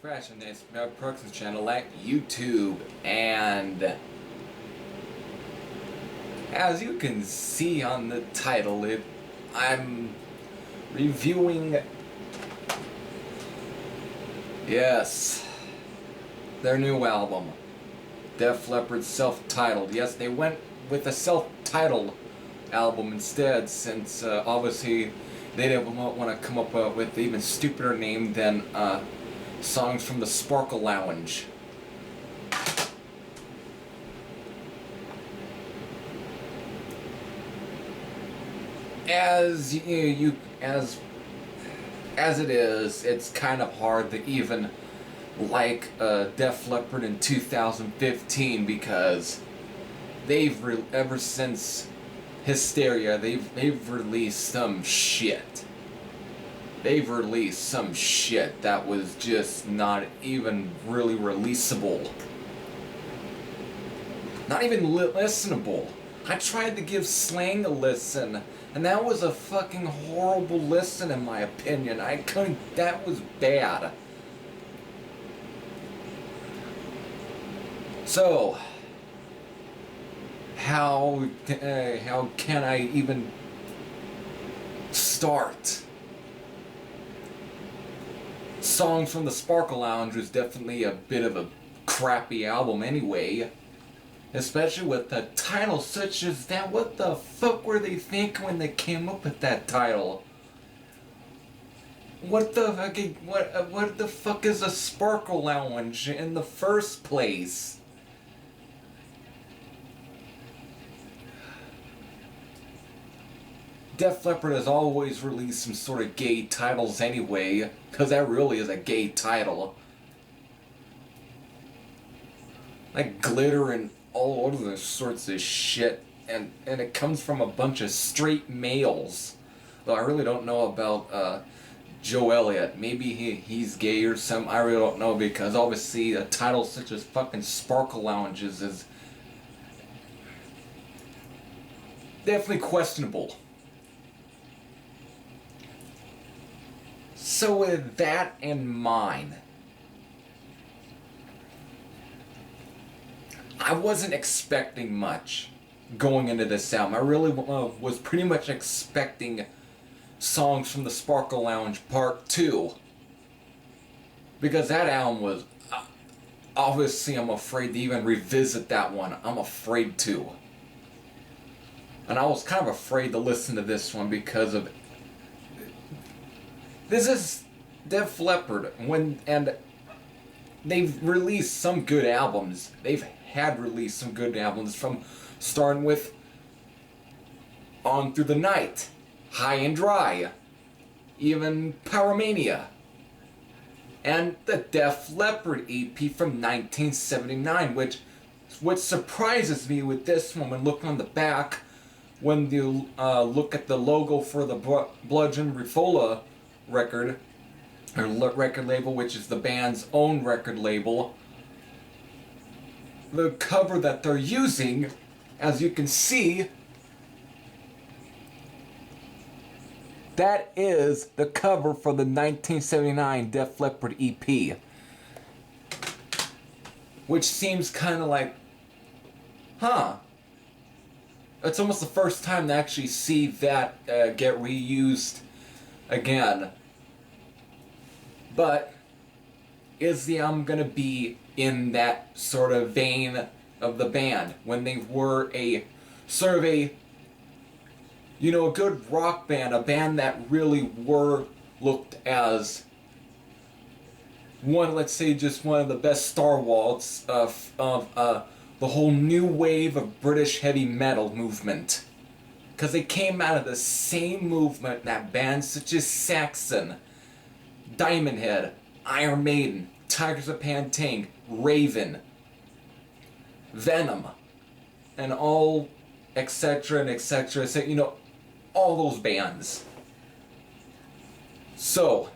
fresh on this Production channel at YouTube, and as you can see on the title, I'm reviewing, yes, their new album, Def Leppard's self-titled. Yes, they went with a self-titled album instead, since obviously they didn't want to come up with an even stupider name than Songs from the Sparkle Lounge. As it is, it's kind of hard to even like Def Leppard in 2015, because ever since Hysteria, they've released some shit. They've released some shit that was just not even really releasable. Not even listenable. I tried to give Slang a listen, and that was a fucking horrible listen in my opinion. That was bad. So, how can I even start? Songs from the Sparkle Lounge was definitely a bit of a crappy album anyway. Especially with the title such as that. What the fuck were they thinking when they came up with that title? What the fuck is a Sparkle Lounge in the first place? Def Leppard has always released some sort of gay titles anyway, because that really is a gay title. Like Glitter and all other sorts of shit, and it comes from a bunch of straight males. Though I really don't know about Joe Elliott. Maybe he's gay or something. I really don't know, because obviously a title such as fucking Sparkle Lounges is definitely questionable. So with that in mind, I wasn't expecting much going into this album. I really was pretty much expecting Songs from the Sparkle Lounge Part 2. Because that album was, obviously I'm afraid to even revisit that one. I'm afraid to. And I was kind of afraid to listen to this one because of, this is Def Leppard, and they've released some good albums. They've had released some good albums, from starting with On Through the Night, High and Dry, even Pyromania, and the Def Leppard EP from 1979, which surprises me with this one when looking on the back, when you look at the logo for the Bludgeon Refola record, or record label, which is the band's own record label. The cover that they're using, as you can see, that is the cover for the 1979 Def Leppard EP. Which seems kind of like, huh. It's almost the first time to actually see that get reused again. But is the album gonna be in that sort of vein of the band, when they were a sort of a, you know, a good rock band, a band that really were looked as one, let's say, just one of the best stalwarts of the whole new wave of British heavy metal movement. Because they came out of the same movement that bands such as Saxon, Diamond Head, Iron Maiden, Tigers of Pantang, Raven, Venom, and all etc. and etc. So, you know, all those bands. So,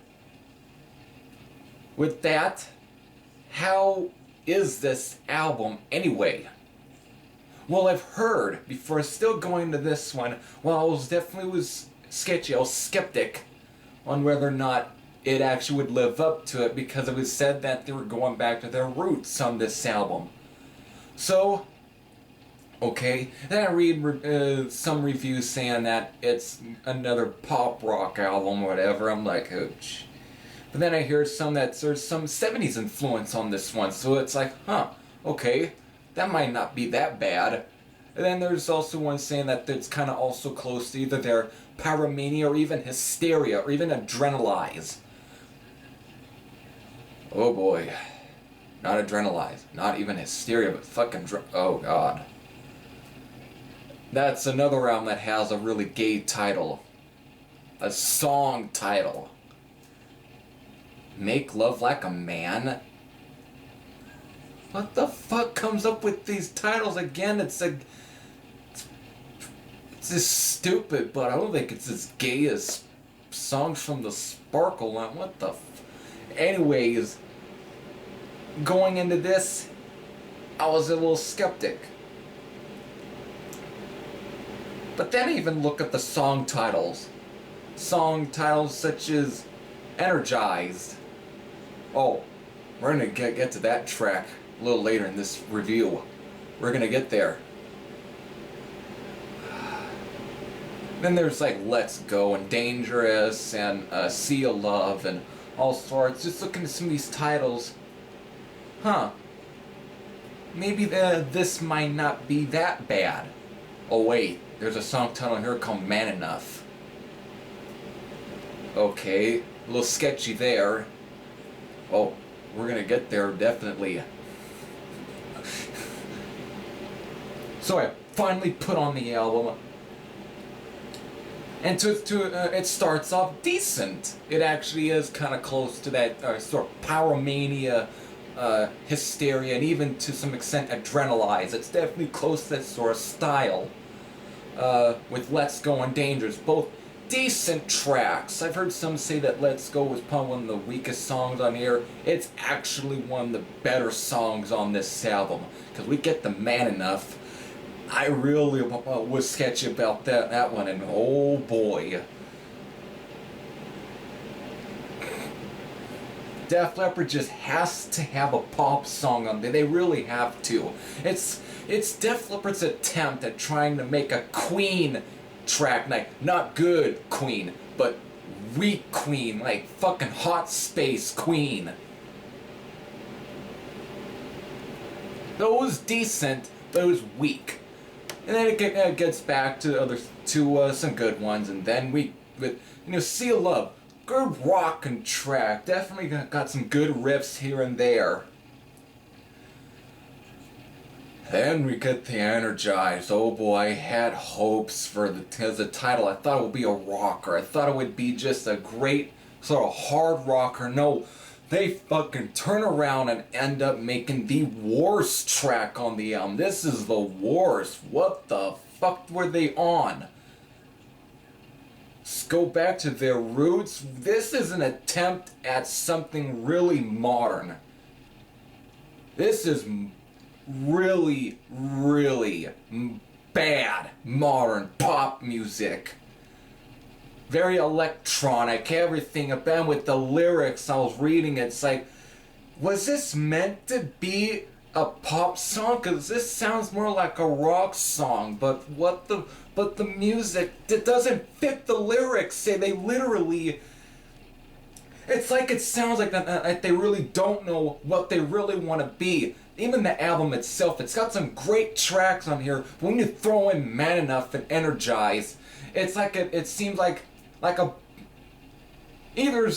with that, how is this album anyway? Well, I've heard, before still going to this one, well, I was definitely sketchy, I was skeptic on whether or not it actually would live up to it, because it was said that they were going back to their roots on this album. So, okay, then I read some reviews saying that it's another pop rock album or whatever. I'm like, ouch. But then I hear some that there's some 70s influence on this one, so it's like, huh, okay, that might not be that bad. And then there's also one saying that it's kind of also close to either their Pyromania or even Hysteria or even Adrenalize. Oh boy. Not Adrenalize. Not even Hysteria, but fucking oh god. That's another album that has a really gay title. A song title. Make Love Like a Man? What the fuck comes up with these titles again? It's just stupid, but I don't think it's as gay as songs from the Sparkle line. What the Anyways, going into this, I was a little skeptic. But then I even look at the song titles. Song titles such as Energized. Oh, we're gonna get to that track a little later in this review. We're gonna get there. Then there's like Let's Go and Dangerous and Sea of Love and all sorts. Just looking at some of these titles. Huh. Maybe this might not be that bad. Oh wait, there's a song title here called Man Enough. Okay, a little sketchy there. Oh, we're gonna get there definitely. So I finally put on the album. And it starts off decent. It actually is kind of close to that sort of Pyromania, Hysteria, and even to some extent Adrenalize. It's definitely close to that sort of style. With Let's Go and Dangerous, both decent tracks. I've heard some say that Let's Go was probably one of the weakest songs on here. It's actually one of the better songs on this album, because we get the Man Enough. I really was sketchy about that one, and oh boy. Def Leppard just has to have a pop song on there. They really have to. It's Def Leppard's attempt at trying to make a Queen track, like not good Queen, but weak Queen, like fucking Hot Space Queen. It was decent, but it was weak. And then it gets back to some good ones, and then with Sea of Love, good rockin' track, definitely got some good riffs here and there. Then we get the Energized. Oh boy, I had hopes for the title. I thought it would be a rocker. I thought it would be just a great sort of hard rocker. No, they fucking turn around and end up making the worst track on the album. This is the worst. What the fuck were they on? Let's go back to their roots. This is an attempt at something really modern. This is really, really bad modern pop music. Very electronic, everything about with the lyrics. I was reading it, it's like, was this meant to be a pop song? Cause this sounds more like a rock song, but the music, it doesn't fit the lyrics. Say they literally, it's like it sounds like that they really don't know what they really want to be. Even the album itself, it's got some great tracks on here, but when you throw in Man Enough and Energize, it's like it seems like a either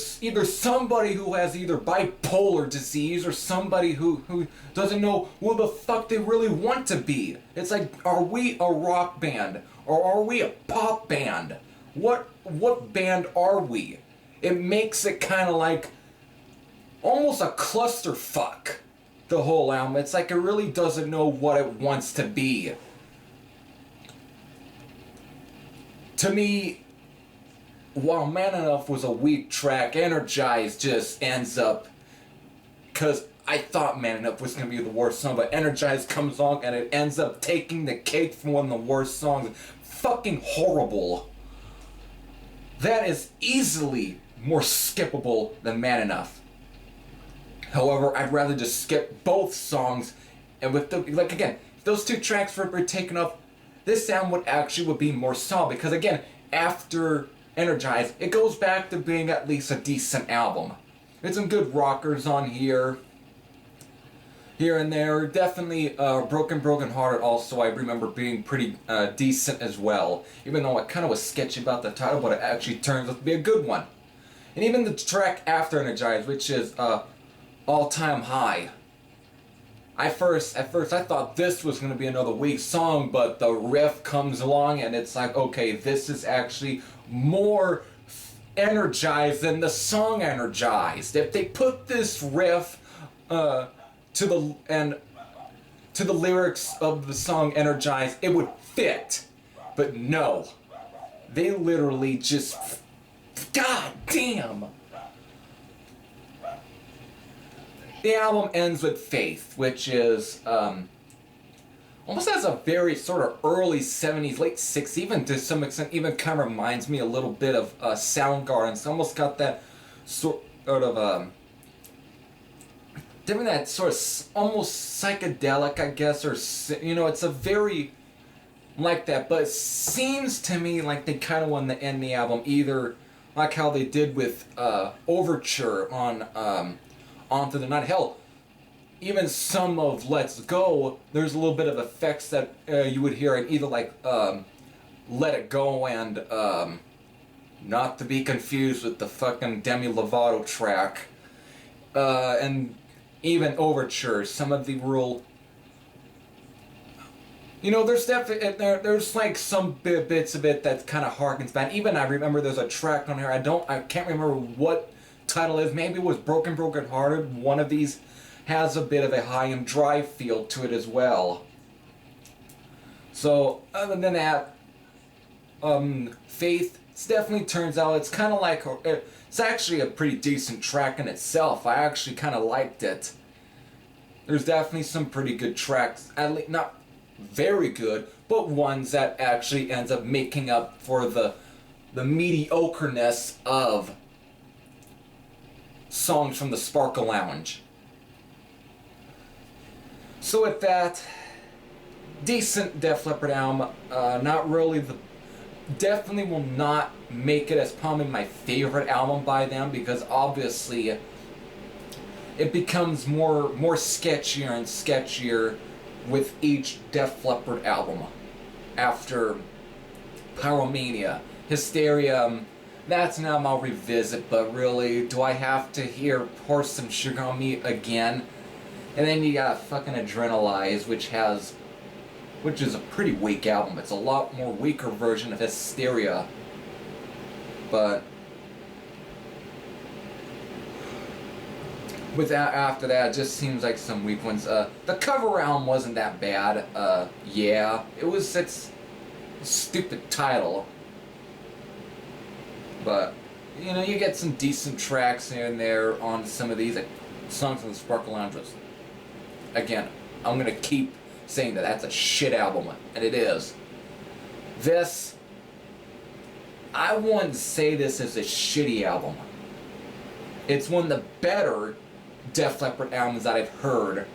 somebody who has either bipolar disease or somebody who doesn't know who the fuck they really want to be. It's like, are we a rock band or are we a pop band? What band are we? It makes it kind of like almost a clusterfuck, the whole album. It's like it really doesn't know what it wants to be. To me, while Man Enough was a weak track, Energized just ends up, because I thought Man Enough was going to be the worst song, but Energized comes on and it ends up taking the cake for one of the worst songs. Fucking horrible. That is easily more skippable than Man Enough. However, I'd rather just skip both songs, and with the, like again, if those two tracks were taken off, this sound would be more solid, because again, after Energized, it goes back to being at least a decent album. There's some good rockers on here and there. Definitely Broken Hearted also I remember being pretty decent as well, even though I kind of was sketchy about the title, but it actually turns out to be a good one. And even the track after Energized, which is All Time High. At first I thought this was going to be another weak song, but the riff comes along and it's like, okay, this is actually more energized than the song Energized. If they put this riff to the lyrics of the song Energized, it would fit. But no. They literally just, god damn. The album ends with Faith, which is almost has a very sort of early 70s, late 60s, even to some extent, even kind of reminds me a little bit of Soundgarden. It's almost got that sort of different, that sort of almost psychedelic, I guess, or, you know, it's a very like that, but it seems to me like they kind of want to end the album either like how they did with Overture on On Through the Night. Hell, even some of Let's Go, there's a little bit of effects that you would hear in either like Let It Go and not to be confused with the fucking Demi Lovato track, and even Overture, some of the real, you know, there's definitely there's like some bits of it that kind of harkens back. Even I remember there's a track on here, I can't remember what title it is. Maybe it was Broken Hearted. One of these has a bit of a high and dry feel to it as well. So other than that, Faith, it definitely turns out it's kind of like, it's actually a pretty decent track in itself. I actually kind of liked it. There's definitely some pretty good tracks, at least not very good, but ones that actually ends up making up for the mediocreness of songs from the Sparkle Lounge. So with that, decent Def Leppard album. Not really definitely will not make it as probably my favorite album by them, because obviously it becomes more sketchier and sketchier with each Def Leppard album. After Pyromania, Hysteria, that's an album I'll revisit, but really, do I have to hear Pour Some Sugar on Me again? And then you got fucking Adrenalize, which is a pretty weak album. It's a lot more weaker version of Hysteria. But after that, it just seems like some weak ones. The cover album wasn't that bad. Yeah, it's a stupid title. But, you know, you get some decent tracks here and there on some of these songs on the Sparkle Lounge. Again, I'm going to keep saying that that's a shit album, and it is. This, I wouldn't say this is a shitty album. It's one of the better Def Leppard albums that I've heard,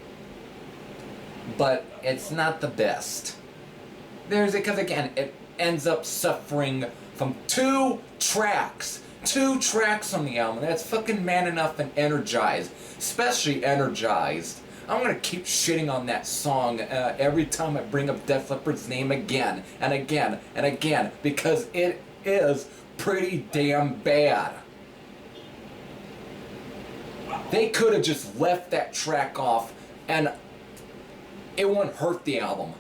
but it's not the best. Because again, it ends up suffering from two tracks on the album. That's fucking Man Enough and Energized, especially Energized. I'm gonna keep shitting on that song every time I bring up Def Leppard's name again and again and again, because it is pretty damn bad. They could have just left that track off and it wouldn't hurt the album.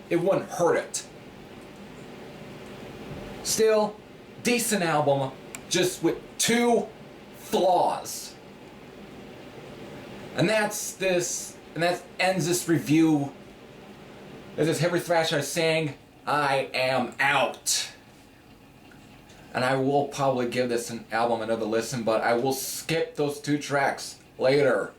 It wouldn't hurt it. Still, decent album, just with two flaws. And that ends this review. This is Heavy Thrasher saying, I am out. And I will probably give this album another listen, but I will skip those two tracks later.